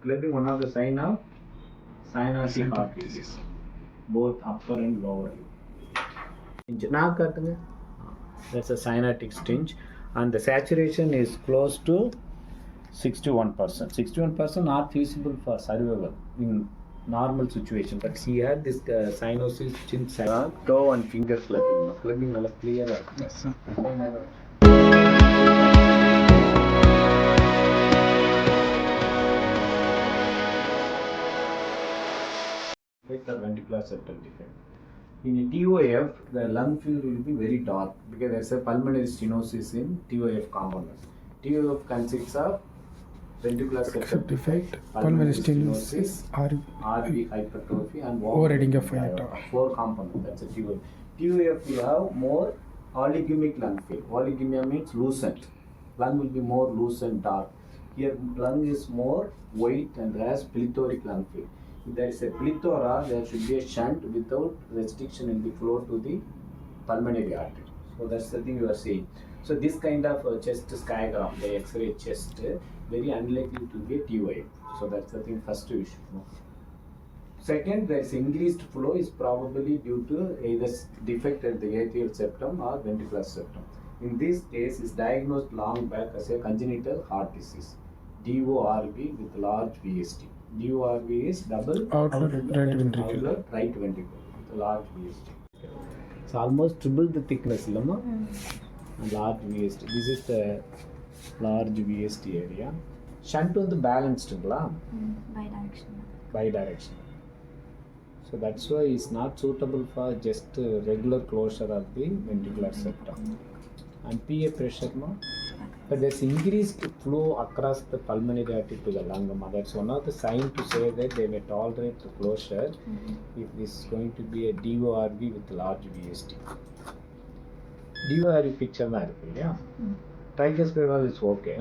Clubbing one of the sign of cyanotic heart disease, both upper and lower. Now that's a cyanotic stinge, and the saturation is close to 61%. 61% not feasible for survival in normal situation, but he had this cyanosis chin toe and finger clubbing. Clubbing clear. Yes, sir. The ventricular septal defect. In a TOF, the lung field will be very dark because there is a pulmonary stenosis in TOF components. TOF consists of ventricular septal defect, pulmonary stenosis, RV hypertrophy, and overriding of aorta. 4 components. That's a TOF. TOF will have more oligemic lung field. Oligemia means lucent. Lung will be more lucent, dark. Here, lung is more white and has plethoric lung field. If there is a plethora, there should be a shunt without restriction in the flow to the pulmonary artery. So that's the thing you are saying. So this kind of chest skygram, the X-ray chest, very unlikely to be a TOF. So that's the thing first you should know. Second, there is increased flow is probably due to either defect at the atrial septum or ventricular septum. In this case, is diagnosed long back as a congenital heart disease, DORV with large VST. DORV is double outlet right ventricle. Right ventricle with a large VST. It's almost triple the thickness, Lama. And large VST. This is the large VST area. Shunt on the balanced, bidirectional. So that's why it's not suitable for just regular closure of the ventricular septum. And PA pressure, no? But there's increased flow across the pulmonary artery to the lung. That's one of the signs to say that they may tolerate the closure if this is going to be a DORV with large VST. DORV picture, yeah. Tricuspid valve is okay.